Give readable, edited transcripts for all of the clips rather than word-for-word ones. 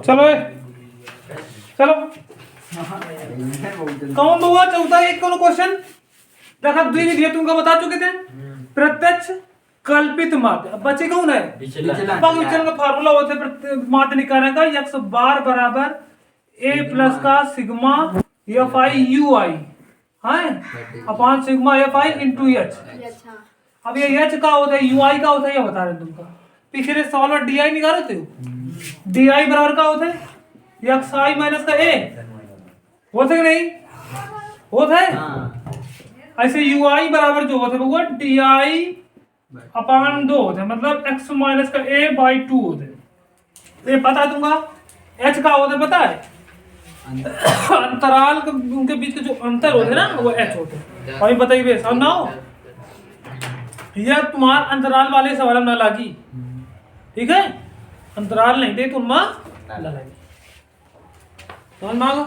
चलो चलो कौन हुआ चौथा एक कौन क्वेश्चन देखा दुई नहीं दिया तुमको बता चुके थे प्रत्यक्ष कल्पित माध्य। अब बचे कौन है विचलन का फार्मूला होता है माध्य निकालने का x बार बराबर a प्लस का सिग्मा एफ आई यू आई है upon sigma F I into H. अब ये एच का होता है यू आई का होता है ये बता रहे तुमको पिछले सवाल में डी आई निकाले थे डी आई बराबर का होता है एक्स आई माइनस का ए होता है कि नहीं होता है। ऐसे यू आई बराबर जो होता है वो डी आई अपॉन 2 होते हैं मतलब x माइनस का a बाई 2 होते हैं। ये पता है तुमका h का होता है पता है अंतराल उनके बीच के जो अंतर होते हैं ना वो h होते हैं। अभी बताइए सब ना हो यह तुम्हारा अंतराल वाले सवाल में ना लागी ठीक है अंतराल नहीं दे तुम ना लागी समझ मांगो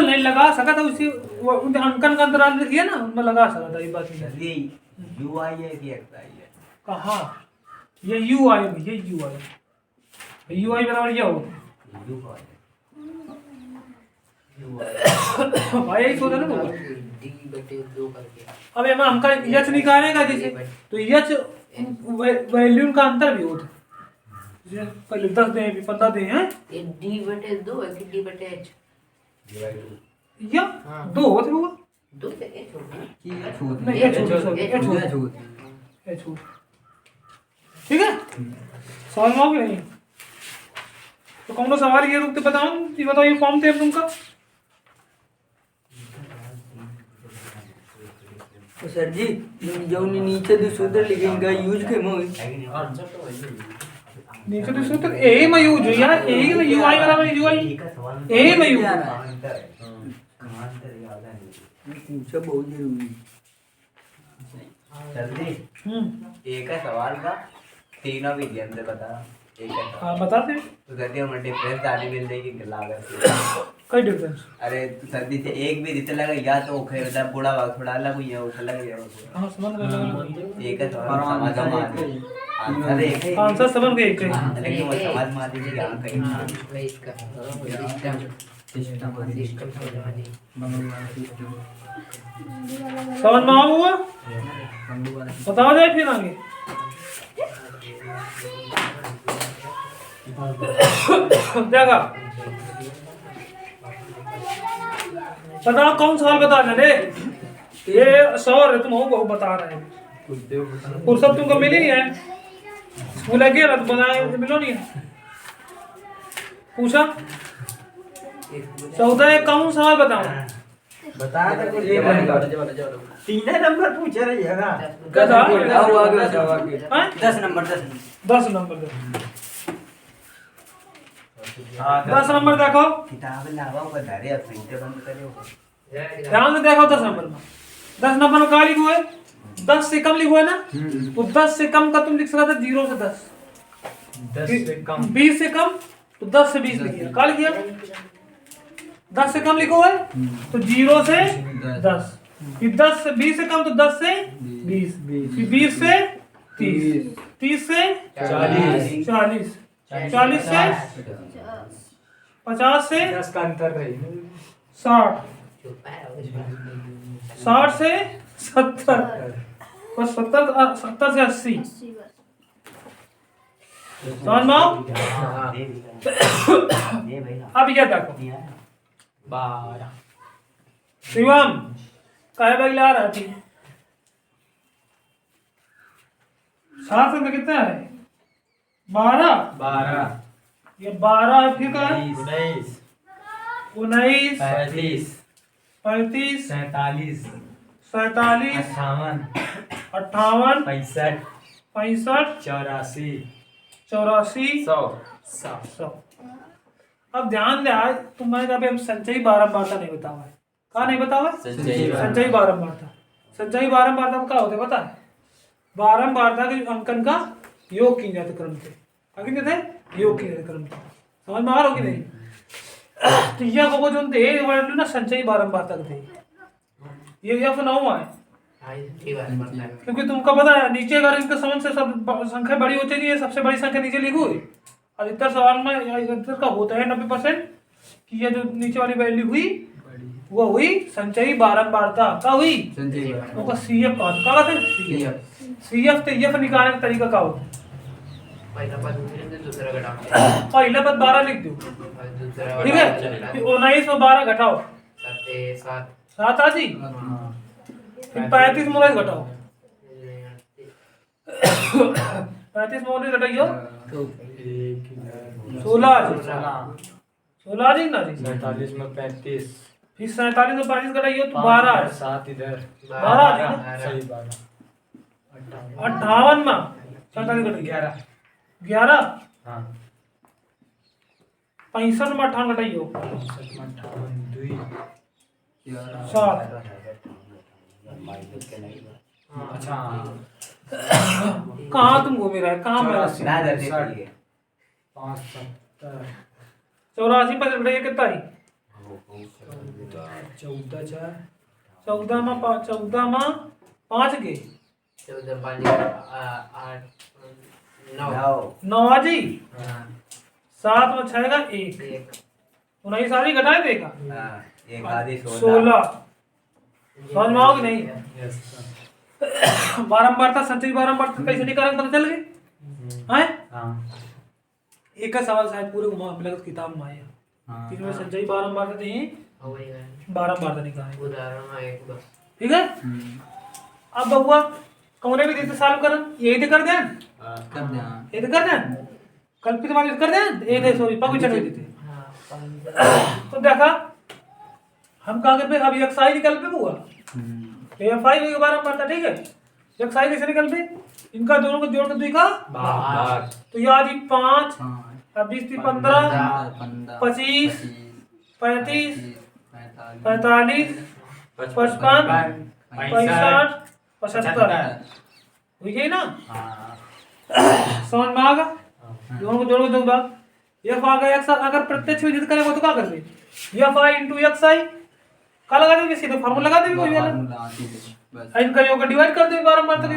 नहीं लगा सका था उसी अंकन का अंतराल देखिए ना उनमें लगा सका था ये बात नहीं यू आई है कि एक्स आई है कहाँ ये यू आई ये यू आई बराबर ये हो भाई यही सोचा ना अब एम हमका यच निकालेगा जैसे तो यच वैल्यू का अंतर भी होता है पहले 10 दे 15 दे हैं डी बटे 2 है कि डी बटे एच या 2 होते होगा 2 से एच होगा नहीं एच हो ठीक है सवाल में आओगे नहीं तो कौन सा सवाल ये रुकते बताओ ये बताओ ये फॉर्म थे तुमका तो सर जी जो नीचे दो सूत्र लिखेंगे यूज के मोई नीचे तो सूत्र ए में यूज यार ए में यू आई बराबर यू आई ए में यूज पूछा बहुत जरूरी जल्दी एक का सवाल का तीनों भी दिया अंदर बता एक का सवाल हाँ बता दे तो सर्दी में डिफरेंस आने मिल जाएगी लागत कोई डिफरेंस अरे तो सर्दी से एक भी जितना लगा या तो ओखे मतलब बुढ़ा भाग थोड़ा अलग हुई है वो अलग है हाँ समझ गए एक का सवाल समाज आंसर एक है आंसर समझ गए एक लेकिन वो समाज माध्यम की यहाँ कहीं इसका सिस्टम समझ में आया हुआ बताओ जाए फिर आगे देखा बताओ कौन सवाल बता रहे ये सवाल है तुम हो बता रहे हैं फुर्सत तुमको मिली नहीं है स्कूल लगे ना तो बताए मिलो नहीं है पूछा चौदह कौन सवाल बताओ बता दे कुछ ये तीन नंबर पूछ रही है ना क्या था? आगे हाँ? 10 नंबर 10 नंबर देखो किताब लावा बता रहे अब प्रिंटर बंद करे ध्यान से देखो 10 नंबर में 10 नंबर में क्या लिखो है 10 से कम लिखो है ना तो 10 से कम का तुम लिख सकते 0 से 10 से कम 20 से कम तो 10 से 20 लिखिए क्या लिखिए 10 से कम लिखो है तो 0 से 10 फिर 10 से 20 से कम तो 10 से 20 फिर 20 से 30 30 से 40 40 से 50 से 10 का अंतर रही 60 60 से 70 बस 70 से 80 समझ में आओ अब ये देखो 12 शिवम कहे बैग ला रहा थी 7 में कितना है 12 ये 12 फिर का 19 19 35 35 47 47 58 58 65 65 84 84 100 अब ध्यान दे आज तुम्हें जब हम संचयी बारंबारता नहीं बतावा है कहा नहीं बतावा संचयी बारंबारता संचयी बारंबारता में क्या होता है पता है बारंबारता के अंकन का योग की जाते क्रम से आगे थे योग की जाते क्रम से समझ में आ रहा हो कि नहीं तो यह को जो थे वर्ड ना संचयी बारंबारता थे ये F9 है ये बात पड़ता है। क्योंकि तुमको पता है नीचे अगर इनके समझ से सब संख्या बड़ी होती है, सबसे बड़ी संख्या नीचे लिखी हुई। अधिकतर सवाल में अधिकतर का होता है 90% कि ये जो नीचे वाली वैल्यू हुई वो हुई संचयी बारंबारता। क्या हुई? वो सीएफ का सीएफ तो ये निकालने का तरीका क्या होता है? पहला पद उतरे दूसरा घटाओ। पहले पद 12 लिख दो, दूसरा ठीक है। फिर 19 में 12 घटाओ, 7 आ जी। फिर 35 में 19 घटाओ, 35 में 19 घटाइयो 16 आ जी। 16 आ जी ना जी। 47 में 35, फिर 47 में 35 घटाइयो तो 12 आ जी। 7 इधर 12 आ जी ना। सही 12, 58 में 47 घटाइयो 11। हाँ 65 में 58 घटाइयो 65 में 58 2 7। अच्छा कहाँ तुम घूमे रहे? कहाँ मैं? 84 5 84 पर घटाइयो कितना आई? 14 4 14 में 5 गए 14 5 8 9 9 आ जी। 7 में 6 का 1 1 19 सारी घटाए देगा एक आधी 16। समझ में आओगे नहीं? यस बारंबारता संचयी बारंबारता कैसे निकालेंगे पता चल गए हैं? हाँ एक का सवाल शायद पूरे मिलकर किताब में आया, हाँ इसमें संचयी बारंबारता थी, वही है बारंबारता निकालेंगे, उदाहरण में एक बस। ठीक है। अब बबुआ कौने भी देते सॉल्व कर, यही तो कर दें, ये तो कर दें, कल्पित मान कर दें, ये थे सॉरी पग चढ़ देते। हाँ तो देखा हम कहा पे अब एक्साई निकल पे हुआ एफआई के बारे में पढ़ता, ठीक है। एक्साई कैसे निकल पे? इनका दोनों को जोड़ के दुई का बाहर तो यार 5 अब 20 15 25 35 45 55 65 75 हुई गई ना? समझ में आ गया? दोनों को जोड़ के दो बार एफ आ गया एक्स। अगर प्रत्यक्ष विदित करेगा तो क्या कर दे? एफ आई इंटू एक्स आई का लगा देंगे, सीधे फार्मूला लगा देंगे कोई वाला, इनका योग डिवाइड कर देंगे बारंबार तक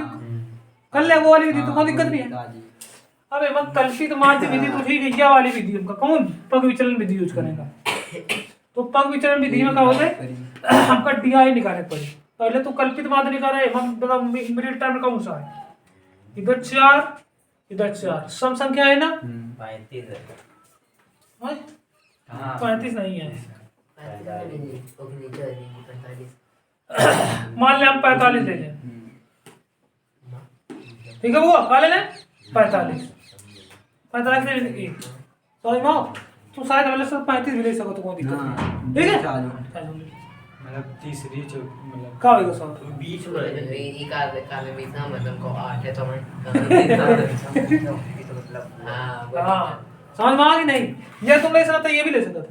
कर ले वो वाली विधि, तो कोई दिक्कत नहीं है। अबे मत कल्पित माध्य विधि तो ठीक है, यह वाली विधि उनका कौन पग विचलन विधि यूज करेगा। तो पग विचलन विधि में क्या होता है? हमका डीआई निकालने पड़े। पहले तो कल्पित माध्य निकाला है, हम मिडिल टर्म कौन सा है? इधर 4 इधर 4 सम संख्या है ना? 35 है। 35 नहीं है, 45 मान ले हम 45 ले लें, ठीक है। वो खा ले लें 45 ले लेंगे। समझ में आओ? तू शायद वाले से 35 भी ले सको तो कोई दिक्कत नहीं, ठीक है। मतलब तीसरी मतलब क्या होगा सब बीच में काले बीच ना मतलब को 8 है तो मैं हाँ हाँ समझ में आ गई नहीं? ये तुम ले सकते, ये भी ले सकते,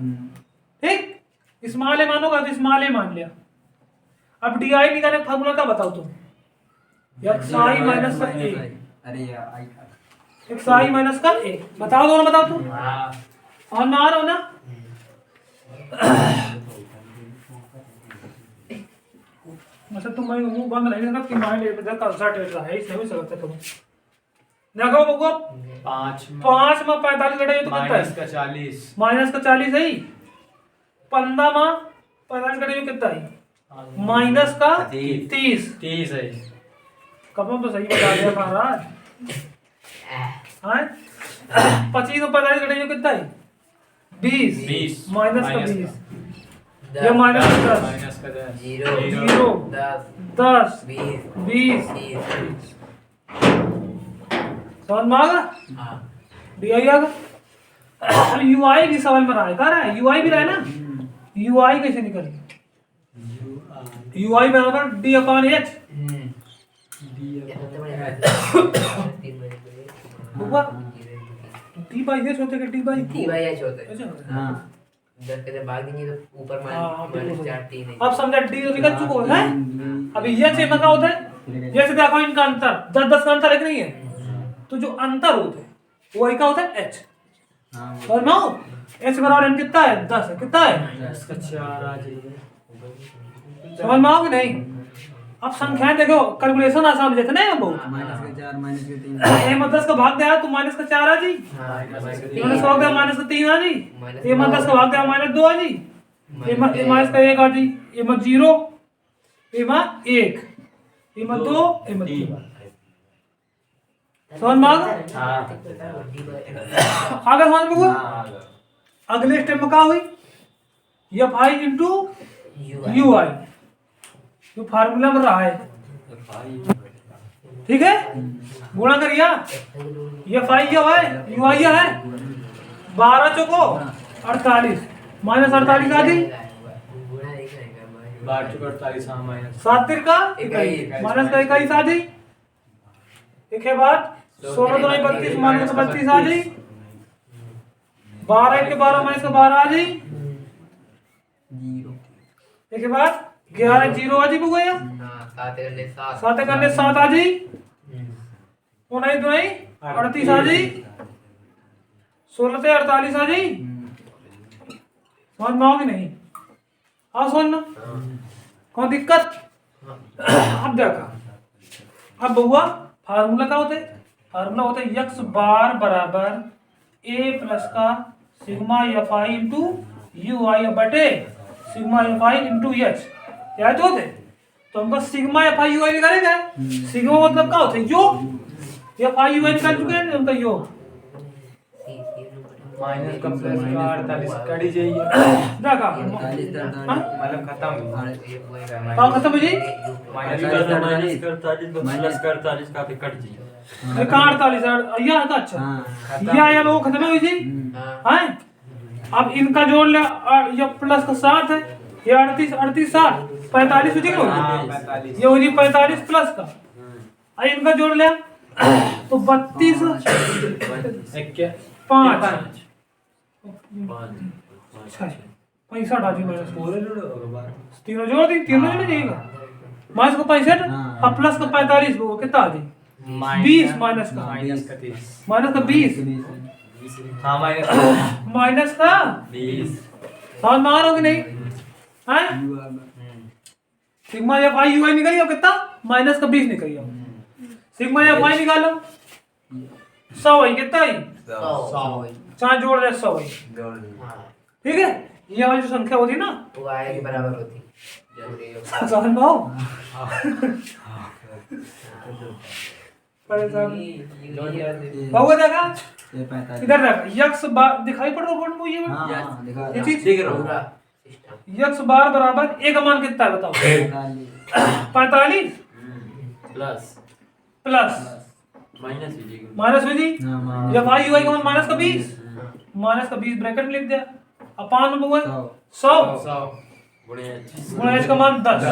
ठीक। स्मॉल ए मानोगा तो स्मॉल ए मान लिया। अब डी आई निकालने फार्मूला का बताओ तुम, एक्स आई माइनस का ए, एक्स आई माइनस का ए बताओ, दोनों बताओ तुम। समझ में आ रहा हो ना? मतलब तुम मुंह बंद नहीं रखा कि माइंड इधर कंसर्ट रहा है, इसलिए भी सकते तुम देखो बबुआ 5 में 45 घटाइए तो कितना है? -40 माइनस का 40 है। 15 में 45 घटाइए कितना है? माइनस का 30 है। कब तो सही बता दिया महाराज। हाँ 25 में 45 घटाइए कितना है? 20 माइनस का 20 ये माइनस का 10 0 10 20 समझ में आ गया? डी आई आ गया। यूआई भी सवाल में रहा है, यूआई भी रहा है ना? यूआई कैसे निकली? यूआई बराबर D upon H. D by H होते डी बाई एच होता है। हाँ जब कदे भाग देंगे तो ऊपर माइनस 4 3 है। अब समझा डी तो निकल चुका है। अभी ये से क्या होता है? जैसे देखो इनका अंतर 10 का अंतर है कि नहीं है? तो जो अंतर होता है वही क्या होता है? एच। और नो एच बराबर एन कितना है? 10 है। कितना है? 10 का 4 आ जाएगा। समझ में आओगे नहीं? अब संख्याएं देखो, कैलकुलेशन आसान हो जाते ना बहुत। -4 -3 ए में 10 का भाग दिया तो -4 आ जी, माइनस का भाग दिया -3 आ जी, ए में 10 का भाग दिया -2 आ जी, ए में -1 आ जी, ए में 0, ए में 1, ए में 2, ए में 3। समझ में आ गया? आगे समझ में हुआ? अगले स्टेप में क्या हुई? FI इंटू UI जो फार्मूला में रहा है, ठीक है, गुणा करिए। FI क्या है, UI क्या है, 12 चौको 48, -48 आ जी, 7 तिरका 21, -21 आ जी, एक है बात 16 2 32 -32 आ जी, 12 के 12 -12 आ जी, एक है बात 11 0 आ जी, बुआ 7 करने 7 आ जी, 19 2 38 आ जी, 16 से 48 आ जी। समझ में आओगे नहीं? आओ समझ में, कौन दिक्कत? अब देखा, अब बउआ फार्मूला क्या होता है? फार्मूला होता है x बार बराबर a प्लस का सिग्मा FI इंटू UI बटे सिग्मा FI इंटू H, क्या तो होते? तो हमको सिग्मा FI UI निकालेगा। सिग्मा मतलब क्या होता है? योग। FI UI निकाल चुके हैं उनका योग। माइनस का प्लस का 48 कड़ी चाहिए। देखा मतलब खत्म खत्म हो जी, -48 का कट जी। कहाँ 48 यह था। अच्छा यह वो खत्म हुई जी है। अब इनका जोड़ लिया, ये प्लस का 7 है, ये 38 38 7 45 हो जी, ये हो जी 45 प्लस का, इनका जोड़ लिया तो 32 5 65 आ जी, तीनों जोड़ दी, तीनों जोड़ जाएगा माइनस का 65 अब प्लस का 45 वो कितना आ जी 20 माइनस का 20 माइनस का 20 समझ में आ रहा हो कि नहीं है? सिग्मा FI UI निकलिए कितना माइनस का 20 निकलिए, सिग्मा FI निकालो 100 है कितना ही 4 जोड़ रहे 100 है, ठीक है। ये वाली जो संख्या होती ना वो आए के बराबर होती समझ में आओ बहुत देखा इधर देख यक्स बार दिखाई पड़ रहा है बोर्ड में ये चीज दिख रहा यक्स बार बराबर ए का मान कितना है बताओ 45 प्लस माइनस हुई जी, जब आई UI का मान माइनस का 20 ब्रैकेट में लिख दिया अपान में हुआ 100 गुणा h का मान 10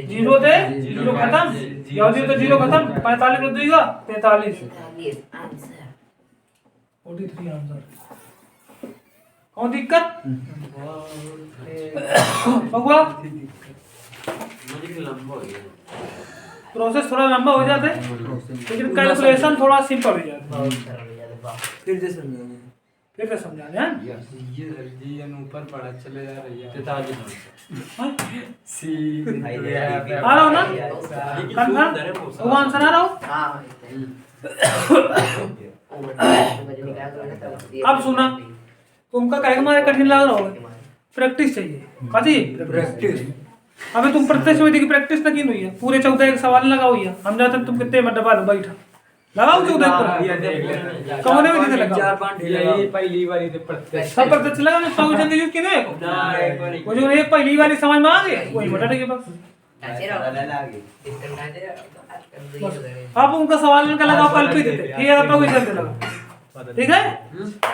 जीरो थे जीरो खत्म, या तो जीरो खत्म 45 कर देगा 43 43 आंसर। कौन दिक्कत बबुआ? प्रोसेस थोड़ा लंबा हो जाता है लेकिन कैलकुलेशन थोड़ा सिंपल हो जाता है। फिर से समझाने हैं ये ऊपर पड़ा चले जा रही है सी आ रहा हो ना कंफर्म वो आंसर आ रहा हो। अब सुना तुमका कहे मारे कठिन लग रहा होगा, प्रैक्टिस चाहिए काजी प्रैक्टिस। अबे तुम प्रत्यक्ष विधि की प्रैक्टिस ना की हुई है, पूरे 14 एक सवाल लगा हुई है, हम जाते तुम कितने में डबा लो बैठा लगाओ 14 पर कौन है विधि लगा 4-5 ये पहली बारी से प्रत्यक्ष सब प्रत्यक्ष लगा मैं सॉल्यूशन के यूज किने वो जो एक पहली वाली समझ में आ गई वही बता के बस। अब उनका सवाल का लगाओ कल्पित थे ये आपका क्वेश्चन दे लगा, ठीक है।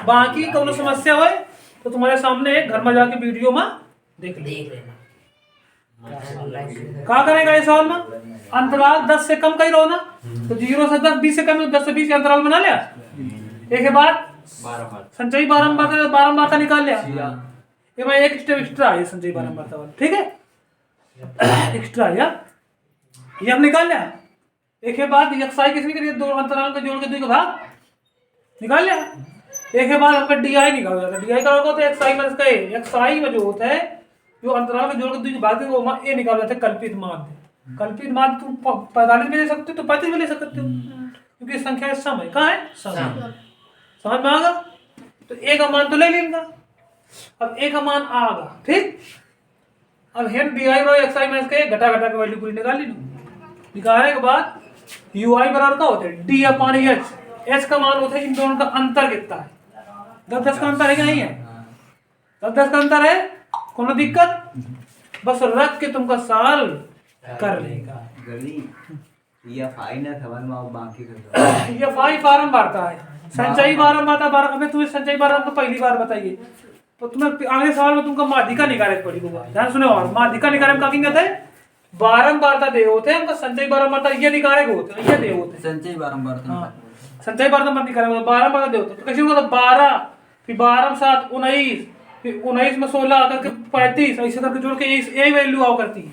बाकी कोनो समस्या होए तो तुम्हारे सामने घर में जाके वीडियो में देख लेना। क्या करेगा इस सवाल में अंतराल 10 से कम कहीं रहो ना, तो 0 से 10 20 से कम 10 से 20 अंतराल बना लिया, एक के बाद संचयी बारंबारता निकाल लिया, ये मैं एक स्टेप एक्स्ट्रा है संचयी बारंबारता वाला, ठीक है एक्स्ट्रा है ये हम निकाल लिया। एक के बाद xi किसने करिए दो अंतराल का जोड़ के 2 का भाग निकाल लिया। एक के बाद आपका di निकाल जाता है, di का होगा तो xi माइनस का xi में जो होता है जो अंतराल का जोड़ के 2 का भाग देंगे वो ए निकाल जाता है कल्पित माध्य। कल्पित माध्य तुम 45 में ले सकते हो तो 35 में ले सकते हो, क्योंकि संख्या सम है। कहाँ है? सम। समझ में आगा? तो ए का मान तो ले लेंगे। अब ए का मान आगा, ठीक। अब head D I by x I minus के घटा घटा के वैल्यू पूरी निकाल ली। निकालने के बाद यू आई बराबर क्या होता है? D upon H. एच का मान होता है इन दोनों का अंतर कितना है? 10-10 का अंतर है कि नहीं है? 10-10 का अंतर है, कोनो दिक्कत? बस रख के तुमका सवाल कर लेगा। ये फाइन है समझ में आओ बाकी कर ये फाई बारंबारता है, संचयी बारंबारता बार। हमें तुम्हें संचयी बारंबारता पहली बार बताइए, तो तुम्हें आगे सवाल में तुमको माध्यिका निकाले पड़ेगा। ध्यान सुनो, और माध्यिका निकाले में क्या कहते हैं? बारंबारता दे होते हैं, हमका संचयी बारंबारता ये निकाले होते हैं, ये दे होते हैं संचय बारंबारता। हाँ, संचयी बारंबारता मत निकाले, बारंबारता दे होते हैं। तो कैसे होगा? 12 फिर 12 में 7 19 फिर 19 में 16 करके 35 ऐसे करके जोड़ के यही वैल्यू आओ करती है,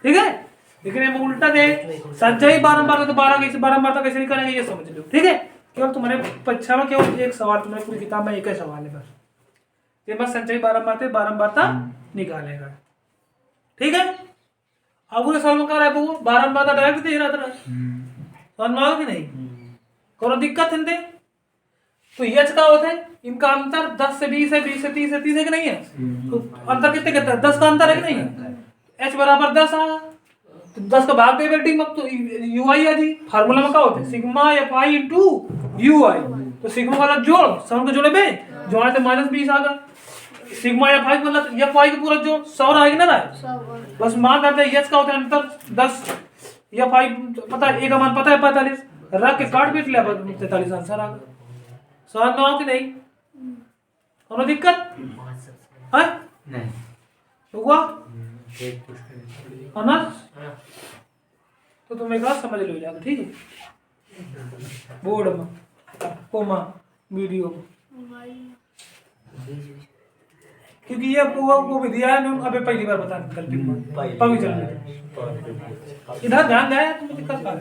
ठीक है। लेकिन ये उल्टा दे संचयी बारंबारता, तो 12 कैसे बारंबारता कैसे निकालेंगे ये समझ लो, ठीक है। केवल तुम्हारे परीक्षा में केवल एक सवाल, तुम्हारी पूरी किताब में एक ही सवाल है बस, ये बस संचयी बारंबारता निकालेगा, ठीक है। अब पूरे सवाल में क्या रहा है? बारंबारता डायरेक्ट दे रहा था, समझ में आओ कि नहीं? कोनो दिक्कत है? तो एच का होता है, इनका अंतर 10 से 20 है, 20 से 30 है, 30 है कि नहीं है? तो अंतर कितने कितना है? 10 का अंतर है कि नहीं है? एच बराबर 10 आया, तो 10 का भाग दे बेटी मत, तो you I uh ji. Formula में क्या होता है? Sigma F I into U I. तो सिग्मा वाला जोड़, सम के जोड़े बे जोड़े तो -20 आ गया। सिग्मा एफ आई मतलब एफ आई का पूरा जोड़ 100 आएगा ना? बस मान करते हैं एच का होता है अंतर 10, एफ आई पता है, ए का मान पता है 45, रख के काट पीट लिया 43 आंसर आ गया। समझ में आओ कि नहीं? कोनो दिक्कत है? नहीं हुआ अनस? तो तुम एक बात समझ लो जाकर, ठीक है। बोर्ड में कोमा वीडियो में, क्योंकि ये वो विधिया है जो अबे पहली बार बता कल्पित में पवी चल रही, इधर ध्यान दे, तुम्हें दिक्कत क्या है?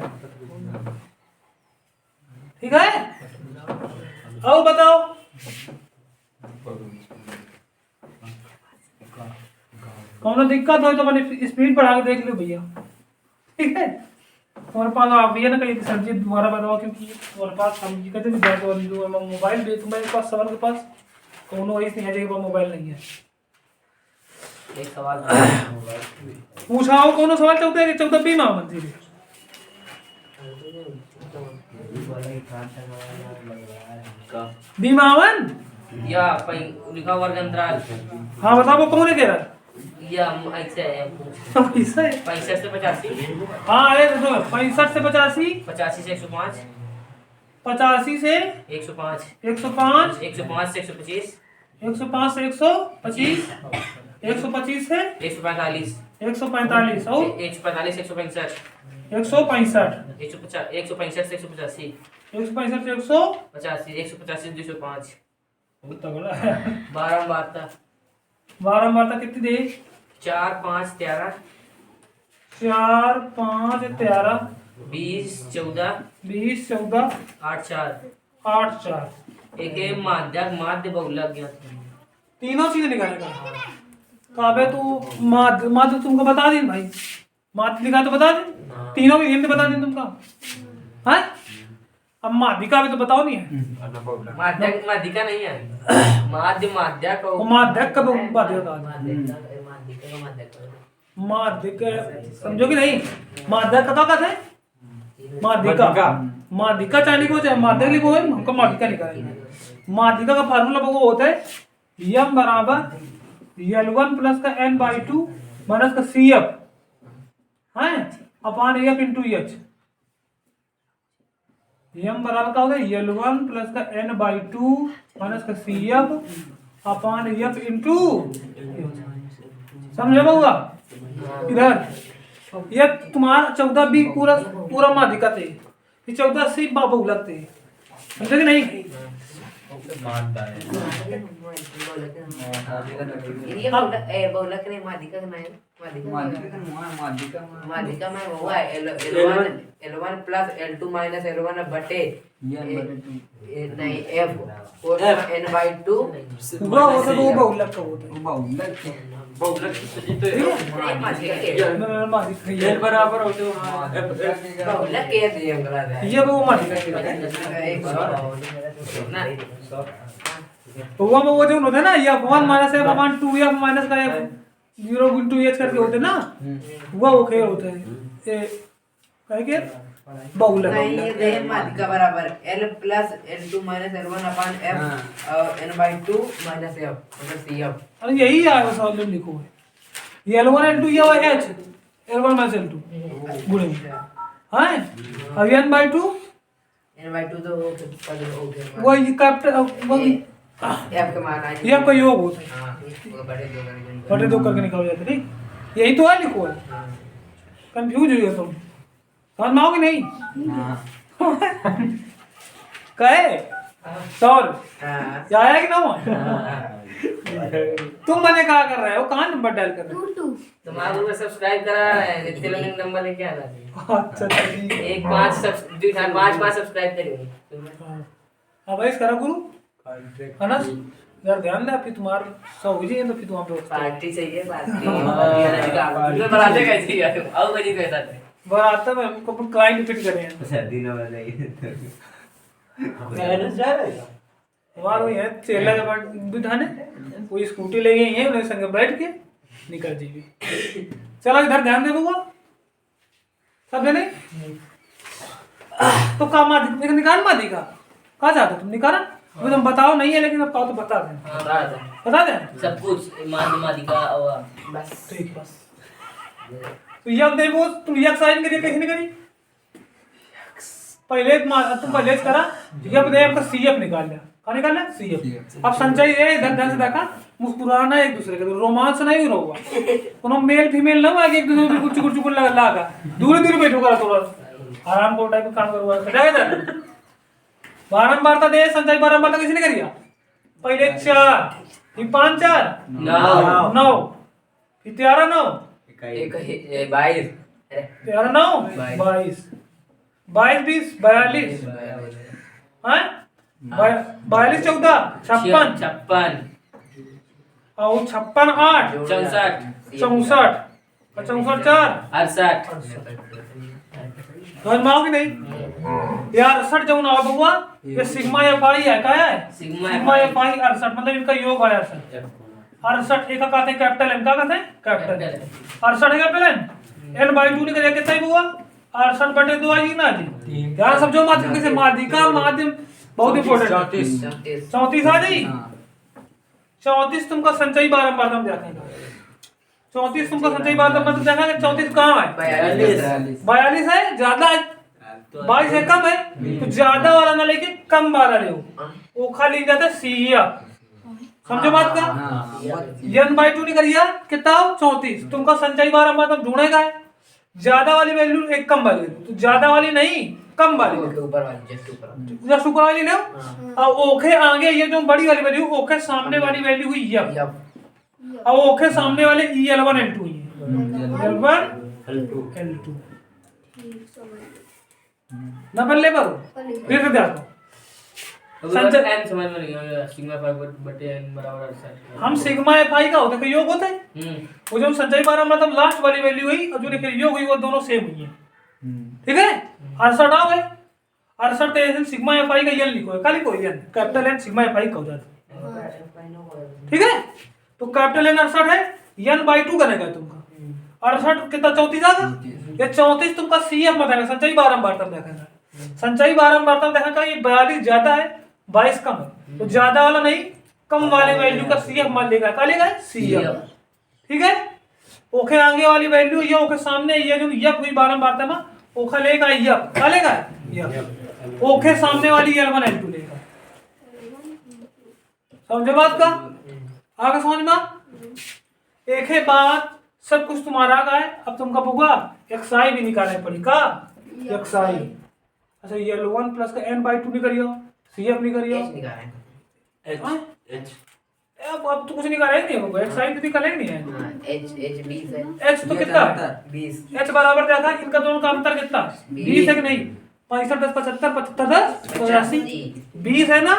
ठीक है, आओ बताओ। कौन दिक्कत हो तो मैंने स्पीड बढ़ा के देख लो भैया, ठीक है। तुम्हारे पास आप भैया ना कहीं सब्जी दोबारा बताओ, क्योंकि तुम्हारे पास हम कहते हैं मोबाइल भी तुम्हारे पास, सवाल के पास कौन वही नहीं है, मोबाइल नहीं है। एक सवाल पूछा हो कौन सवाल? 14 भी मामन जी बीमावन या लिखा वर्ग अंतराल। हाँ बताओ, वो कौन है कह रहा? या ऐसे है, ऐसा है। 65 से 85। हाँ अरे देखो, 65 से 85, 85 से 105, 85 से 105, 105, 105 से 125, 105 से 125, 125 से 145, 145 और 145 165, 165, 165 से 185, 165 से 185, 185 से 205। तगड़ा है। बारंबारता बारंबारता कितनी दे? 4 5 13, 4 5 13, 20 14, 20 14, 8 4। 8 4। एक माध्य बहुलक ज्ञात। तीनों चीजें निकालेगा। काबे तू माध्य तुमको बता दी भाई, माध्य निकाल तो बता दी, तीनों भी हिंद बता दी तुमका है। अब माध्यिका भी तो बताओ नहीं है। माध्यिका नहीं है, माध्य वो माध्यक कब बाध्य होता है? माध्यिका माध्यिका समझो कि नहीं? माध्यक का कहते हैं? माध्यिका, माध्यिका चाहे लिखो चाहे माध्यक लिखो, है हमको माध्यिका निकालेंगे। माध्यिका का फार्मूला वो होता है यम बराबर L1 प्लस का n/2 माइनस का CF है अपॉन F इंटू एच। यम बराबर का होगा L1 प्लस का n/2 माइनस का CF अपॉन F इंटू, समझे बाबूआ? इधर ये तुम्हारा 14 भी पूरा माध्यिका थे, 14 से बाबू लगते, समझे कि नहीं? ये बहुलक नहीं, माध्यिका का नहीं। माध्यिका में वो है L1 plus L2 minus L1 बटे नहीं F n/2 वो बहुलक का होता है। बहुलक किससे जीते एक मादी का के मादी एल बराबर होते हो बहुलक के दिए अंगला है ये वो मादी का एक ना हुआ में वो जो होता है ना या 1 minus f upon 2f minus का f 0 into h करके होते हैं ना वो खेल होता है ये कहे के बहुलक नहीं ये दे मादी का बराबर l plus l2 minus l1 upon f n/2 minus f मतलब cf अरे यही है वो सवाल में लिखो है ये l1 l2 ये है h l1 माइनस l2 गुणे में हां अब n/2 n/2 तो हो गया वो ये कैपिटल वो f का मान है ये आपका योग होता है हां वो बड़े दो करके बटे 2 करके निकाल जाते ठीक यही तो है लिखो है कंफ्यूज हो गए तुम समझ में आओगे नहीं कहे सौर हां आया कि ना तुम मैंने कहा कर रहे हो कहाँ नंबर डायल कर रहे हो तुम्हारे को सब्सक्राइब करा है तेलंगाना नंबर लेके आना अच्छा ठीक है। एक 5 सब्सक्राइब करेंगे हाँ भाई करा गुरु अनस यार ध्यान दे फिर तुम्हारा सब हो जाए तो फिर तुम पे पार्टी चाहिए पार्टी तो बनाते कैसे यार आओ बजी कैसा थे बराबर में हमको क्लाइंट फिट करे हैं सर्दी न वाला माइनस जा रहा है हमारा वही है चेला के बाद बिठाने वो स्कूटी ले गई है उन्हें संग बैठ के निकल जीवी चलो इधर ध्यान दे बउआ सब देने तो का मादी निकाल मादी का कहाँ जाते तुम निकाला अभी तुम बताओ नहीं है लेकिन अब कहो तो बता दें बता दें सब कुछ मादी का और बस ठीक बस तो ये अब देखो तुम यक्स साइन करिए कैसे नहीं करी पहले तुम पहले करा ये अब आपका सीएफ निकाल लिया कहाँ निकाल लिया सीएफ अब संचय ये इधर ध्यान से देखा मुस्कुराना एक दूसरे के रोमांस नहीं होगा कोनो मेल फीमेल ना हुआ कि एक दूसरे को चुकुर चुकुर लगा दूर दूर बैठो करा थोड़ा आराम को टाइप काम करो जाएगा बारंबारता दे संचय बारंबारता किसी ने करिया पहले 4 फिर 5 4 9 फिर 13 9 एक 22 13 9 22 22 20 42 हैं 42 14 56 56 और 56 8 64 64 64 4 68 समझ में आओगे नहीं यार 68 जो ना बउआ ये सिग्मा एफ आई है क्या है सिग्मा एफ आई 68 मतलब इनका योग है 68 एक का कहते हैं कैपिटल एन का कहते हैं कैपिटल 68 है कैपिटल एन n/2 निकल कितना है बउआ 68/2 आई ना जी ध्यान समझो माध्यम कैसे माध्यिका माध्यम बहुत इंपॉर्टेंट 34 आ गई 34 तुमका संचयी बारंबार हम देखेंगे 34 तुमको संचयी बारंबार देखेंगे 34 कहाँ है 42 है ज्यादा है 22 है कम है तो ज्यादा वाला ना लेके कम वाला ले वो खाली जाता है सीया समझो बात का n/2 निकलिया कितना 34 तुमका संचयी बारंबार तुम ढूंढेगा है ज्यादा वाली वैल्यू एक कम वाली तो ज्यादा वाली नहीं कम वाली ऊपर वाली जस्ट ऊपर वाली ले अब ओखे आगे ये जो बड़ी वाली वैल्यू ओखे सामने वाली वैल्यू हुई ये अब ओखे सामने वाले E11 L2 है L1 L2 ना बल्ले पर फिर से देखो संचय n समझ में नहीं आया सिग्मा 5 बटे n बराबर 68 हम सिग्मा एफ आई का होता है योग होता है वो जो संचय बारह मतलब लास्ट वाली वैल्यू हुई और जो लिखे योग हुई वो दोनों सेम हुई है ठीक है 68 आ गए 68 तो ऐसे सिग्मा एफ आई का एन लिखो है खाली कोई N capital N sigma F I का हो जाता है ठीक है तो कैपिटल एन 68 है n/2 करेगा तुमका 68 कितना 34 आ गया ये 34 तुमका सीएफ में देगा संचयी बारंबार तब देखेगा संचयी बारंबार तब देखेगा ये 42 ज्यादा है 22 कम है तो ज्यादा वाला नहीं कम वाले वैल्यू का सीएफ मान लेगा क्या लेगा सीएफ ठीक है ओखे आगे वाली वैल्यू ये ओखे सामने ये जो यफ हुई बारंबार तब ओखा लेगा यफ क्या लेगा यफ ओखे सामने वाली L1 L2 लेगा समझे बात का आगे समझ में एक है बात सब कुछ तुम्हारा का है अब तुमका बुआ xi भी निकालना पड़ी का xi अच्छा ये L1 प्लस का n/2 निकलियो cf निकलियो अब तो कुछ निकाला ही नहीं होगा xi तो निकाला ही नहीं है h 20 है h तो कितना है 20 h बराबर देखा इनका दोनों का अंतर कितना 20 है कि नहीं 65 10 75 75 10 85 20 है ना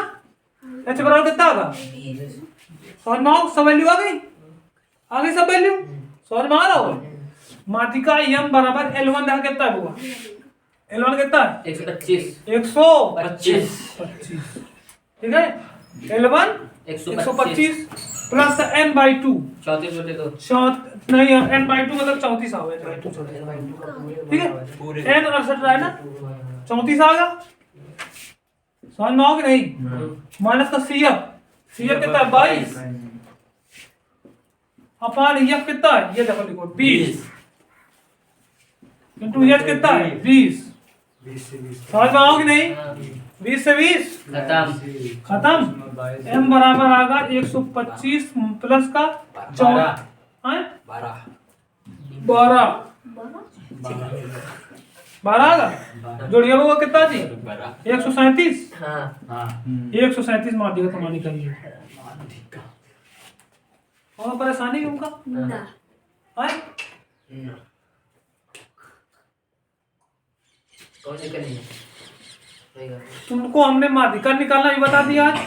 h बराबर कितना होगा 20 और 9 सब वैल्यू आ गई आगे सब वैल्यू समझ में आ रहा हो। माध्यिका m बराबर L1 देखा कितना है बुआ, L1 कितना है 125 125, ठीक है। L1 125 प्लस n/2 34 बटे 2 नहीं n/2 मतलब 34 आ गया, ठीक है। n 68 रहा है ना, 34 आ गया, समझ में आओ कि नहीं। माइनस का CF कितना है 22 अपान F कितना है, ये देखो लिखो 20 इंटू H कितना है 20, समझ में आओ कि नहीं। 20 से 20 खत्म। m बराबर आगा 125 प्लस का 12 आगा, जोड़िए वो कितना जी 137, हाँ 137 माध्यिका तो मानी करिए। और परेशानी उनका है कौन सी करनी है। तुमको हमने माध्यिका निकालना भी बता दिया आज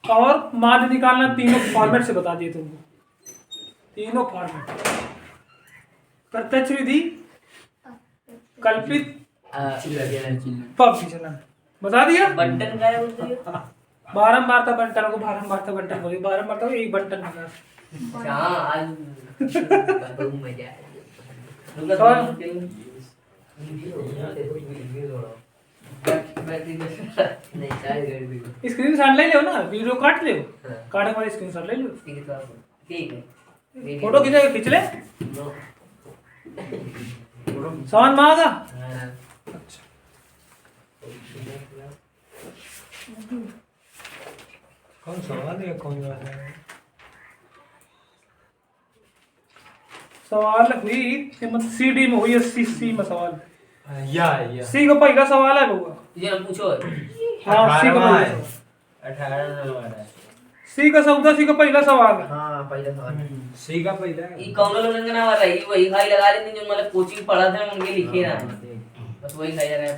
और माध्य निकालना तीनों फॉर्मेट से बता दिए तुमको, तीनों फॉर्मेट। प्रत्यक्ष विधि, कल्पित, पग विचलन बता दिया। बंटन का है उसको बारंबार था बंटन को, बारंबार था एक बंटन निकाल। हां आज बहुत मजा आया। रुका नहीं शायद स्क्रीनशॉट ले लो ना, वीडियो काट ले, काटने वाली स्क्रीनशॉट ले लो, ठीक है फोटो खींच ले, समझ में आगा। अच्छा कौन सवाल है, कौन सवाल हुई CD में हुई है, C में सवाल या C का पहला सवाल है बउआ। ये हम पूछो हाँ C का पहला 18 नंबर है। C का सौदा, C का पहला सवाल है। हाँ पहला सवाल सी का पहिला है। ये कौन लोगों का नाम आ रहा है, वही खाई लगा लेते जो मतलब कोचिंग पढ़ा था उनके लिखे ना, बस वही खाई लगा है।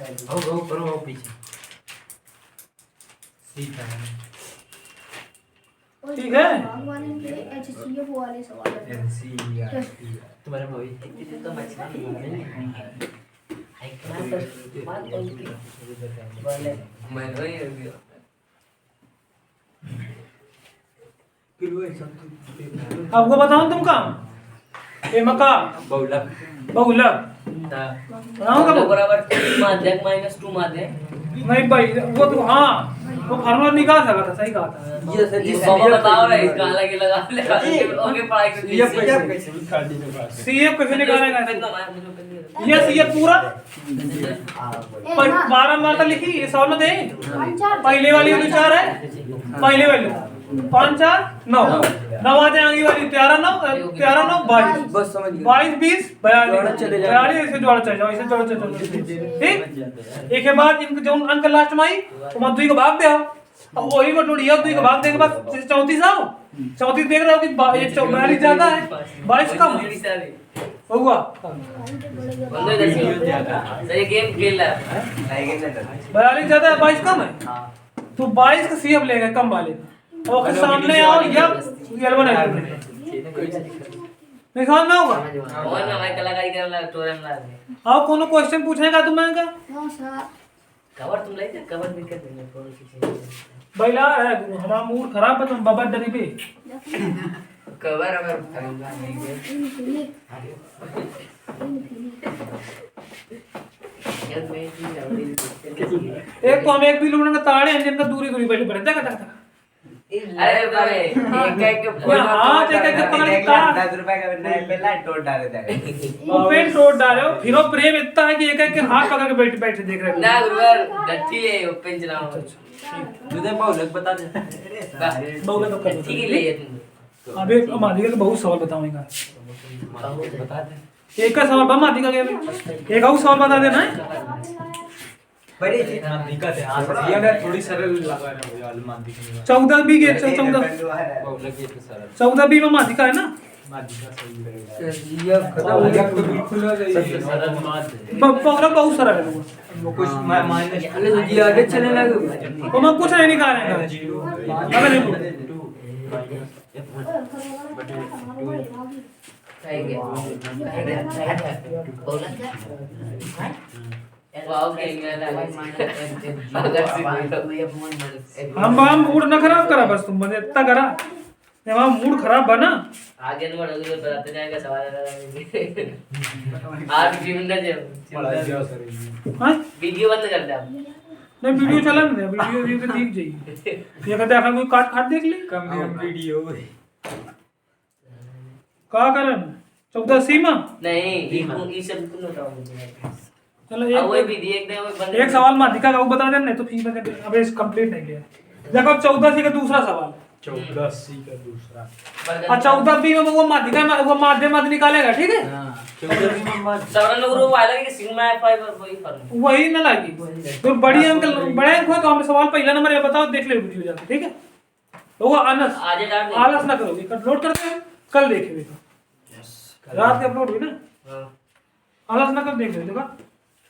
वो करो वो पीछे सी का है। ठीक है। भगवान के HCF वाले सवाल है। NCERT तुम्हारे भाई कितने तो मछली हाई क्लास बात बोलती बोले मैं वही हो गया। आपको बताऊं तुम काम मका बहुलक बहुलक बताऊं कब बराबर 3 माध्यक माइनस 2 माध्यक नहीं भाई वो तो हाँ वो फार्मूला निकाल सका था, सही कहा था। ये सर इस बाबा बताओ रे इसका अलग ही लगा ओके पढ़ाई कर CF कैसे निकालेगा, ये CF पूरा बारंबार तो लिखी ये सवाल में दे, पहले वाली विचार है, पहले वाली 5 4 9 9 आ जाए, आगे वाली 13 9 22 बस समझ गया। 22 20 42 ऐसे जोड़ा चले जाओ, ऐसे जोड़ा चले, ठीक। एक के बाद इनके जो अंक लास्ट में आई तो मत दुई को भाग दे आओ, अब वही में टोड़िया दुई को भाग देने के बाद 34 आओ, 34 देख रहे हो कि ये 42 ज्यादा है 22 कम हुआ, ये गेम खेल रहा है 42 ज्यादा है 22 कम है, तो 22 का CF लेगा कम वाले और सामने आओ या L1 है नहीं समझ में होगा। और ना मैं कलाकारी कर रहा टोरम ला दे आओ कोनो क्वेश्चन पूछने का तुम्हें का हाँ सर। कवर तुम लाइए कवर भी कर देंगे थोड़ी सी बैला है हमारा मूड खराब है, तुम बाबा डरी पे कवर अगर एक तो हम एक भी लोगों का ताड़े इंजन का दूरी दूरी बैठे बैठे देखा अरे भाई एक हाँ देख के पकड़ के तार 10 रुपए का नया पहला टोट डाले थे वो पेन तोड़ डाले हो, फिर वो प्रेम इतना है कि एक एक के हाथ पकड़ के बैठे बैठे देख रहे हो। ना गुरुवार डट्टी ले ओपन चलाओ तुझे बहुलक बता दे। बहुलक तो कर ठीक है ले तुम अबे माध्यिका के बहुत सवाल बताऊंगा, बता दे। एक का सवाल बम माध्यिका के अभी एक और सवाल बता देना है। बड़ी दिक्कत है। हां ये मैं थोड़ी सरल लगा रहा हूं यार माध्यिका 14 बी के 14 बहुलक ये तो सरल 14 बी में माध्यिका है ना, माध्यिका सही है। ये बहुलक तो बिल्कुल नहीं सरल माध्य बहुलक बहुत सरल है वो कुछ माइनस अरे तो जी आगे चलने लगे वो मैं कुछ नहीं निकालेगा अगर कहेंगे बोला क्या वाओ खेल गया हम मूड ना खराब करा बस तुम बने इतना करा जब हम मूड खराब बना आगे न बढ़ोगे तो बताते जाएगा सवाल आज हाँ वीडियो बंद कर दे आप नहीं वीडियो चला नहीं वीडियो तो देख जाइए ये कहते हैं कोई काट काट देख ली कम वीडियो का करन 14 सीमा नहीं ये सब तुम बताओ मुझे चलो अब वो एक भी दिए एकदम बंद एक सवाल माधिका का वो बता देना नहीं तो फिर मैं अबे इस कंप्लीट नहीं किया देखो 14 सी का दूसरा सवाल 14 सी का दूसरा और 14 बी में वो माध्यिका में वो माध्यम मत निकालेगा ठीक है 14 सी में सवरन लोग रो वाला कि सिग्मा f5 और वही फर्क वही ना लागी तो बड़ी अंक बड़े अंक हो तो हमें सवाल पहला नंबर ये बताओ देख ले वीडियो जाके ठीक है तो वो आलस आजे डाल दे आलस ना करोगे लोड करते हैं कल देखेंगे रात के अपलोड हुई ना हां आलस ना कर देख लेगा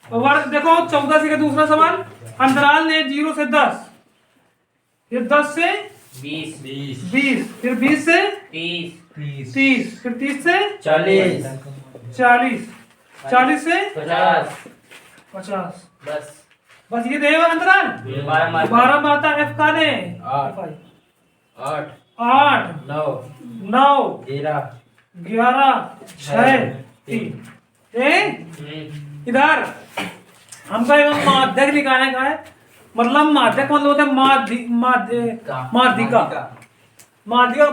और देखो 14 से का दूसरा सवाल अंतराल ने 0 से 10 फिर 10 से 20 फिर 20 से 30 फिर 30 से 40 से 50 बस ये देगा अंतराल 12 मारता एफ का दे 8 9 11 6 3 इधर हमका एवं माध्यक निकालने का है मतलब माध्यक मतलब होता है माध्यिका का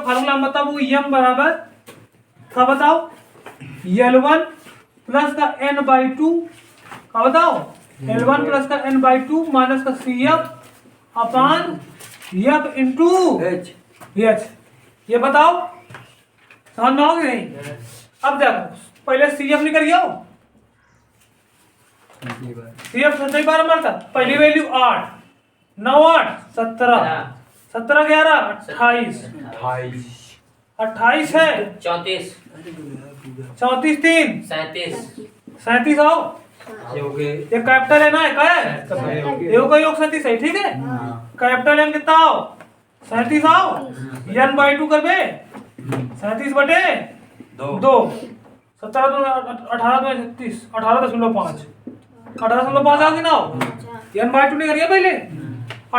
फार्मूला बताओ यम बराबर का बताओ L1 प्लस का n/2 का बताओ L1 प्लस का n/2 माइनस का CF अपान F इंटू H ये बताओ समझ में आओगे नहीं अब देखो पहले CF निकल गया CF 12 मारता पहली वैल्यू 8 9 8 17 17 11 28 है 34 34 3 37 आओ ये कैपिटल है ना है क्या है योग का योग 37 है ठीक है कैपिटल एन कितना आओ 37 आओ n/2 कर बे 37 बटे 2 17 18 36 18.5 18.5 आ गई ना n/2 नहीं करिए पहले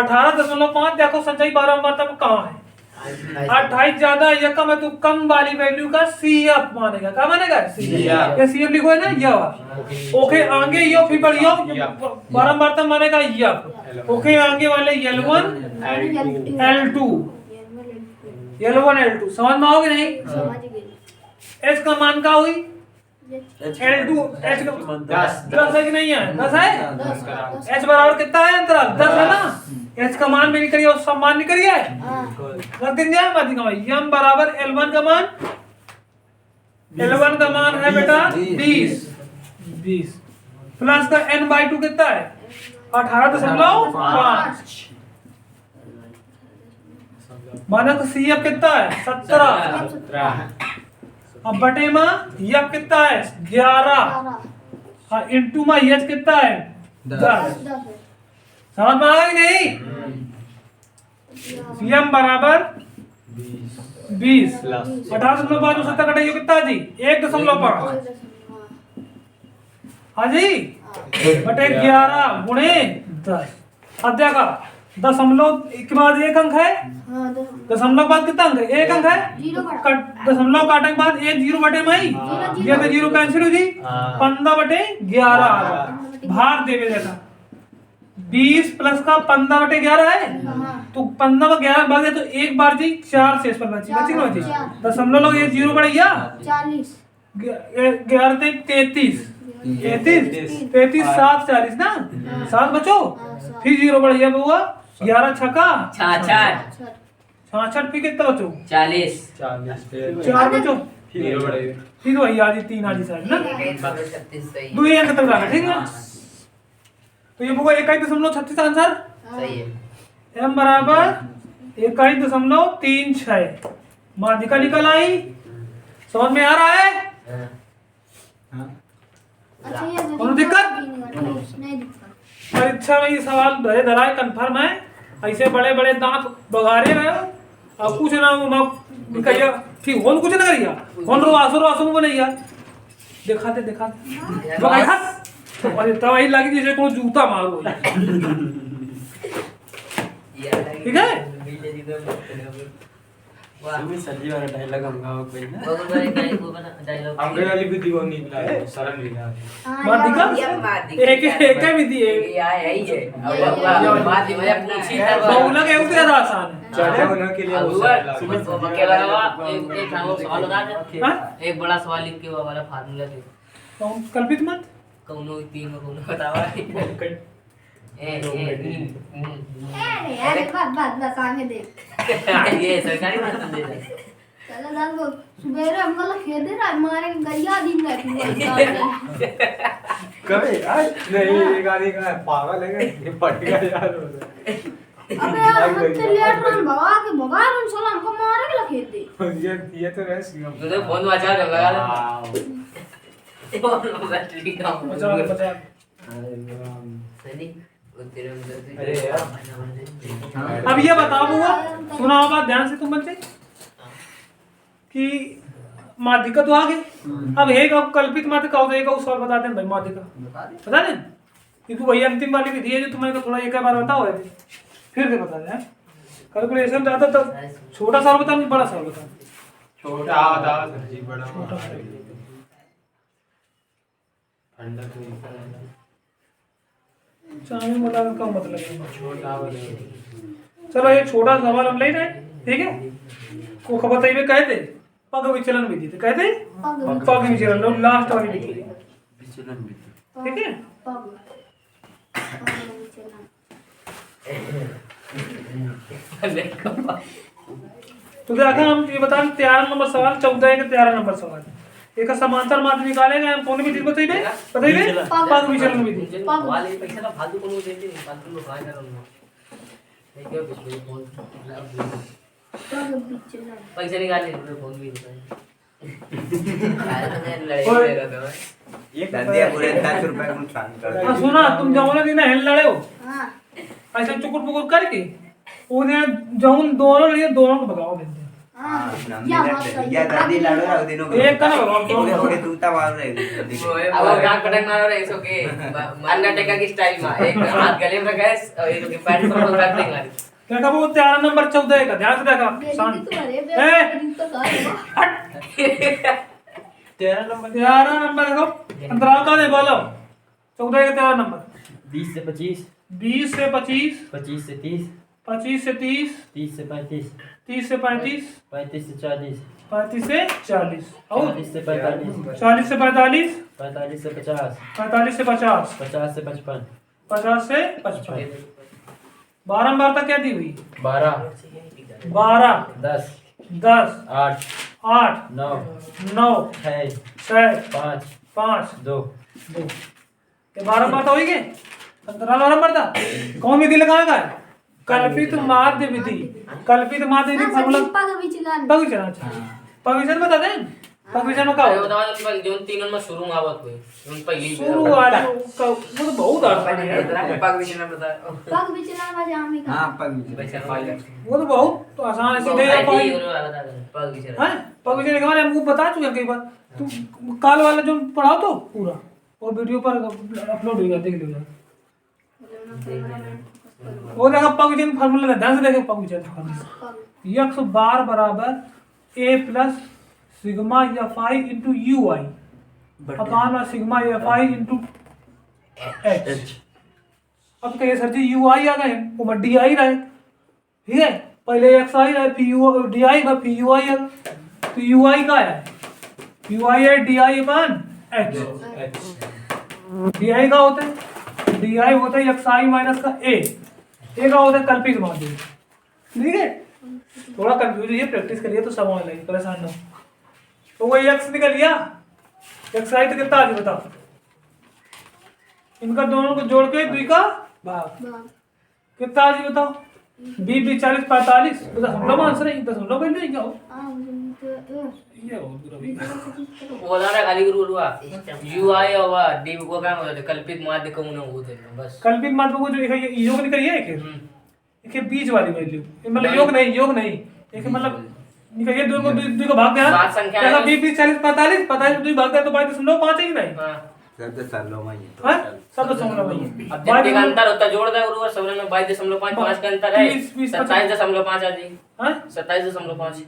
18.5 देखो संचयी 12 नंबर तक कहाँ है 28 ज्यादा या कम है तो कम वाली वैल्यू का CF मानेगा क्या मानेगा CF ये CF लिखो है ना ये ओके आगे यो फिर बढ़ियो 12 नंबर तक मानेगा F ओके आगे वाले L1 L2 समझ में आओगे नहीं H का मान का हुई L2 H का 10 है कि नहीं है 10 है H बराबर कितना है अंतराल 10 है ना H का मान भी नहीं करिए और सब मान नहीं करिए रख देंगे माध्यिका में m बराबर L1 का मान है बेटा 20 प्लस का n/2 कितना है 18.5 माना तो CF कितना है 17 अब बटे में F कितना है 11 हाँ इंटू में H कितना है 10 समझ में आ गई नहीं m बराबर 20 18.5 70 कटेगी कितना जी 1.5 हाँ जी बटे 11 गुणे 10 अब देखा दशमलव के बाद एक अंक है दशमलव बाद कितना अंक है एक अंक है दशमलव काटने के बाद एक 0 बटे में ये तो 0 कैंसिल हो जी 15 बटे 11 भाग देवे देखा 20 प्लस का 15 बटे 11 है तो 15 में 11 भाग दे तो एक बार जी 4 शेष पर बची बची ना बची दशमलव लोग ये 0 बढ़िया 11 33 33 7 40 ना 7 बचो फिर 0 बढ़िया हुआ 11 छक्का 66 फिर कितना बचो 40 4 बचो फिर वही आजी 3 आजी साइड ना 36 सही दो ही अंक तक रखा ठीक है तो ये होगा 21.36 आंसर सही है m बराबर 21.36 माध्यिका निकल आई समझ में आ रहा है कोनो दिक्कत परीक्षा में ये सवाल धरे धराए कंफर्म है ऐसे बड़े बड़े दांत बघारे रहे हो अब कुछ ना कहिया ठीक होन कुछ ना करिया होन रो आसो में बनैया दिखाते अरे तब वही लगी जैसे कोनो जूता मारो ठीक है तुम्हें सजी वाला डायलॉग हम गाओ कोई ना अंग्रेजी वाली भी दियो नहीं मिला सरल मिला एक भी दिए बहुला के उतरे था आसान चढ़े होने के लिए वो एक बड़ा सवाल लिख के वो वाला फार्मूला दे कल्पित मत कौनो तीन में कौनो बतावा यार एक बात आगे देख ये सरकारी मत दे दे चलो दाल वो सुबह हम लोग खेल दे रहा मारे गैया दिन गए कभी आज नहीं ये गाड़ी का पागल है ये पटेगा यार अबे यार हम तो लेट रन भगा रन साला हमको मारे के खेल दे ये तो रेस क्यों तूने फोन बचा दे लगा दे फोन बैटरी कम बचा सही अरे यार अब ये बताओ बुआ सुनाओ बात ध्यान से तुम बच्चे कि माध्यिका तो आ गई अब एक अब कल्पित माध्यिका हो एक और सवाल बता दें भाई माध्यिका बता दें क्योंकि वही अंतिम वाली विधि है जो तुम्हें थोड़ा एक बार बताओ है फिर से बता दें कैलकुलेशन ज्यादा तो छोटा सवाल बता बड़ा सवाल बता छोटा आधा जी बड़ा अंडा तो चाहे बता का मतलब छोटा चलो एक छोटा सवाल हम ले रहे ठीक है वो खबर बताइए कहते पग विचलन विधि तो कहते पग विचलन लास्ट वाली विधि विचलन भी ठीक है तो देखा हम ये बता 13 नंबर सवाल 14 का 13 नंबर सवाल एक समांतर माध्य निकालेंगे हम कौन विधि बताइए पग विचलन विधि वाले पैसा का फालतू कोनो दे दे फालतू लोग काय करो नहीं क्या कुछ फोन पैसे निकाल ले फोन भी ये धंधे पूरे 10 रुपए का नुकसान कर हाँ सुना तुम जमुना दिन हिल लड़े हो हां ऐसा चुकुर पुकुर करके उन्हें जमुन दोनों को भगाओ देते या दादी लाडो राव दिनो एक का ना थोड़े दूता मार रहे अब गाग पटक मारो रे इसो के अंडरटेकर की स्टाइल में एक हाथ गले में रखा है और ये के पैंट पर बैटिंग मारी क्या कहा वो 13 नंबर 14 का ध्यान से देखा शांत तेरह नंबर 13 नंबर देखो अंतराल का दे बोलो 14 का 13 नंबर 20 से 25 20 से 25 25 से 30 25 से 30 30 से 35 30 से 35 35 से 40 35 से 40 और 40 से 45 40 से 45 45 से 50 45 से 50 50 से 55 50 से 55 बारंबारता क्या दी हुई 12 12 10 10 8 8 9 9 6 6 5 5 2 2 ये बारंबारता हुई के अंतराल बारंबारता कौन विधि लगाएगा कल्पित माध्य विधि कल्पित माध्य विधि फार्मूला पग विचलन पग विचलन बता दें पग विचलन में क्या अरे होता बताओ जब जोन तीन में शुरू में आवत हुए जोन पहली शुरू वाले का वो तो बहुत आसान है पग विचलन बताओ पग विचलन में जामी का हां पग पैसा वो तो बहुत आसान है सीधे पग पाई बता दे पग विचलन हैं पग विचलन के बारे में हमको बता चुके हैं कई बार तू काल वाला जो पढ़ाओ तो पूरा वो वीडियो पर अपलोड होगा देख लीजिए वो देखा पग विचलन फार्मूला ध्यान से देखें पग विचलन फार्मूला x बार बराबर a plus sigma F I into U I upon sigma F I into H अब कहिए सर जी यू आई आ गए वो में डी आई रहे ठीक है पहले एक्स आई रहे फिर यू डी आई फिर यू आई तो यू आई का है यू आई है D I upon H D I का होता है डी आई होता है एक्स आई माइनस का ए का होता है कल्पित माध्य ठीक है थोड़ा कंफ्यूज है प्रैक्टिस करिए तो समझ लगे परेशान ना तो वही एक्स निकल गया एक्स आई तो कितना आज बताओ इनका दोनों को जोड़ के 2 का भाग कितना आज बताओ 20 40 45 दशमलव आंसर है दशमलव पहले नहीं क्या हो ये हो बोला ना खाली गुरु हुआ यू आई और डी को क्या होता कल्पित माध्य को ना होते बस कल्पित माध्य को जो योग निकली है एक बीच वाली वैल्यू मतलब योग नहीं एक मतलब निकलिए दो को दो को भाग गया सात संख्या है। जैसा 20 20 40 45 45 को 2 भाग गया तो 22.5 है कि नहीं हाँ सब तो सालों में ही हां सब तो समझ लो भाई अब जितने का अंतर होता है जोड़ दे और सब में 22.5 5 का अंतर है 27.5 आ जी हां 27.5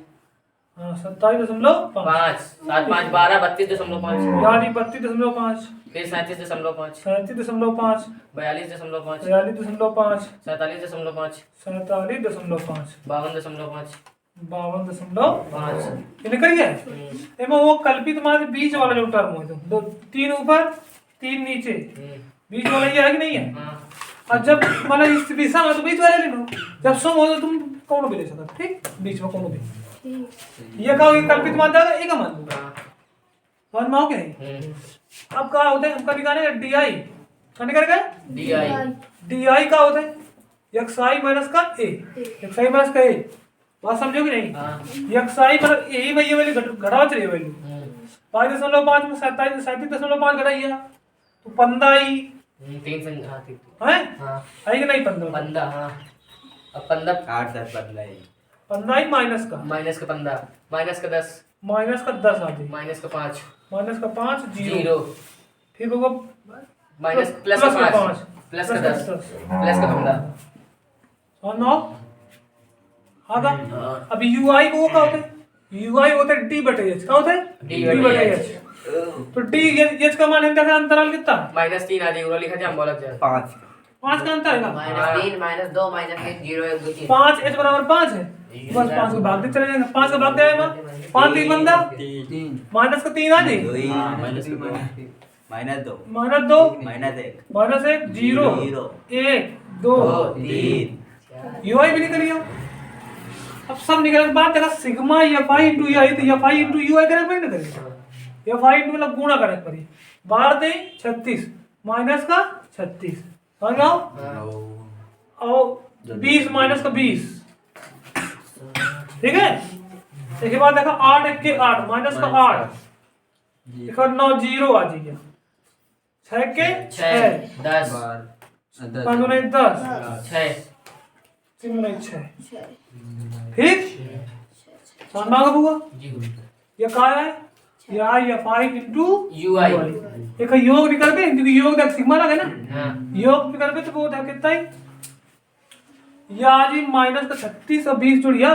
हां 27.5 5 7 5 12 32.5 यानी 32.5 फिर 37.5 37.5 42.5 42.5 47.5 47.5 52.5 52.5 ये निकल गया एमा वो कल्पित मान बीच वाला जो टर्म है दो तीन ऊपर तीन नीचे बीच वाला ये है कि नहीं है हाँ और जब मतलब इस दिशा में तो बीच वाले ले लो जब सम हो तो तुम कौन भी ले सकते ठीक बीच में कौन भी ये कहो ये कल्पित मान जाएगा एक मान दूंगा मान माओ के नहीं अब क्या होता है हमका निकालने डीआई क्या निकालेगा डीआई का होता है एक्सआई माइनस का ए एक्सआई माइनस का ए बात समझो कि नहीं हाँ एक्सआई मतलब ए में ये वाली घटाव चली वैल्यू 5.5 में 37.5 घटाइए तो 15 ही 3 संख्या हाँ ठीक है हाँ आई कि नहीं 15 15 हाँ अब 15 8 7 बदला है 15 ही माइनस का 15 माइनस का 10 माइनस का 10 आ जाए माइनस का 5 माइनस का 5 जीरो 0 फिर होगा माइनस प्लस का 5 प्लस का 10 प्लस का 15 और 9 आगा अभी यूआई वो क्या होता है यूआई होता है डी बटे एच क्या होता है D डी बटे एच तो डी एच का मान देखा अंतराल कितना -3 आ जाएगा लिखा जाए हम बोला जाए 5 5 का अंतर है -3 -2 -1 0 1 2 3 5 एच बराबर 5 है बस 5 को भाग दे चले जाएंगे 5 का भाग जाएगा 5 3 बंदा माइनस का 3 आ जाए -2 -2 -1 -1 0 1 2 यूआई भी निकल गया अब सब निकल के बाद देखा सिग्मा एफआई इनटू यूआई तो एफआई इनटू यूआई करके पड़ी ना करेगा एफआई इनटू मतलब गुणा करके पड़ी 12 दे 36 माइनस का 36 समझ आओ और 20 माइनस का 20 ठीक है इसके बाद देखा 8 1 के 8 माइनस का 8 देखो 9 0 आ जाएगा 6 के 6 10 5 गुना 10 6 3 गुना 6 ठीक समझ में आ गया बुआ ये क्या है या एफआई इनटू यूआई एक योग निकल पे क्योंकि योग देख सिग्मा लगे ना हाँ योग निकल पे तो वो था कितना ही या जी माइनस का 36 और 20 जुड़िया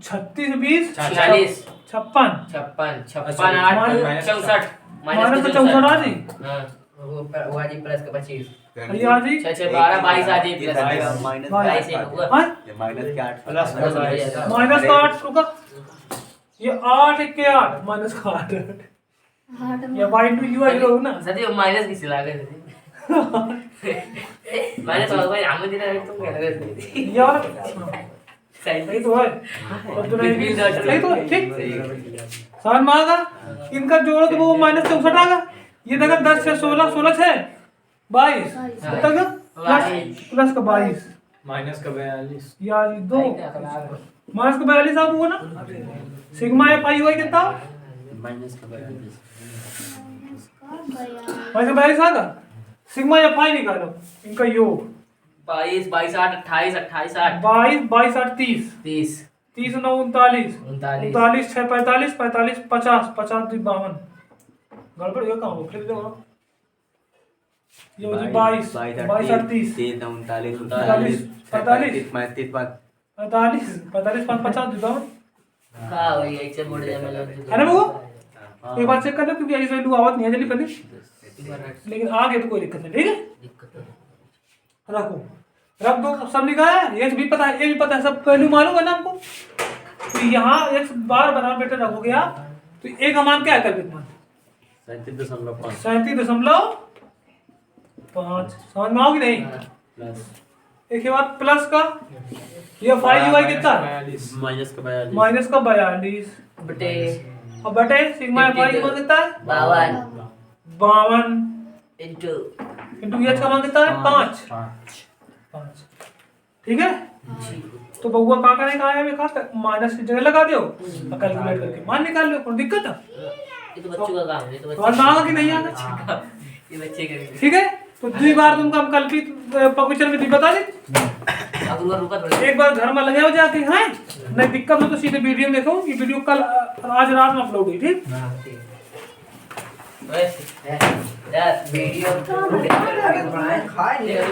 36 20 40 56 56 8 64 माइनस का 64 आ जी हाँ वो आज प्लस का 25 ये आ जी 6 6 12 22 आ जाए प्लस माइनस बाईस। 22 होगा हाँ? माइनस के 8 माइनस का 8 रुका ये 8 1 के 8 माइनस का 8 ये y इनटू u आई लो ना सदी माइनस किसी लागे माइनस हो भाई हम दिन तुम क्या लगे यार सही सही तो है और तो नहीं सही तो है ठीक समझ में आ गया इनका जोड़ो तो वो माइनस 64 आ गया ये देखा 10 से 16 16 से 22 कितना का प्लस का 22 माइनस का 42 यार ये दो माइनस का 42 आप हुआ ना सिग्मा एफ आई हुआ कितना माइनस का 42 माइनस का 42 आ गया सिग्मा एफ आई निकालो इनका योग 22 22 8 28 28 8 22 22 8 30 30 30 9 39 39 39 6 45 45 50 50 2 52 गड़बड़ ये कहाँ हो क्लिक दो ये हो जी 22 22 8 30 3 39 45 45 35 45 45 5 50 2 52 का वही एक से बोर्ड में लग है ना वो एक बार चेक कर लो क्योंकि ऐसे लोग आवाज नहीं है जल्दी कर दे लेकिन आ गए तो कोई दिक्कत नहीं ठीक है रखो रख दो सब लिखा है ये भी पता है ये भी पता है सब पहलू मालूम है ना हमको तो यहाँ एक बार बना बेटा रखोगे आप तो एक का मान क्या है कल्पित मान 37.5 37.5 समझ में आओगी नहीं प्लस एक के बाद प्लस का ये 5 यूआई कितना माइनस का 42 माइनस का 42 बटे और बटे सिग्मा एफ आई का मान कितना है 52 इनटू इंटू एच का मान कितना है 5 ठीक है तो बउआ का करेगा है खास माइनस की जगह लगा दो और कैलकुलेट करके मान निकाल लो कोई दिक्कत है ये तो बच्चों का काम है ये तो तो ना आगा कि नहीं आगा ये बच्चे करेंगे ठीक है तो 2 बार तुमको हम कल्पित पकड़ में बता दे। अब रुका रुका थोड़ा। एक बार घर में लगे हो जाके हैं, नहीं दिक्कत हो तो सीधे वीडियो में देखो। ये वीडियो कल आज रात में अपलोड हुई, ठीक। वैसे यार वीडियो बनाए खा लिया।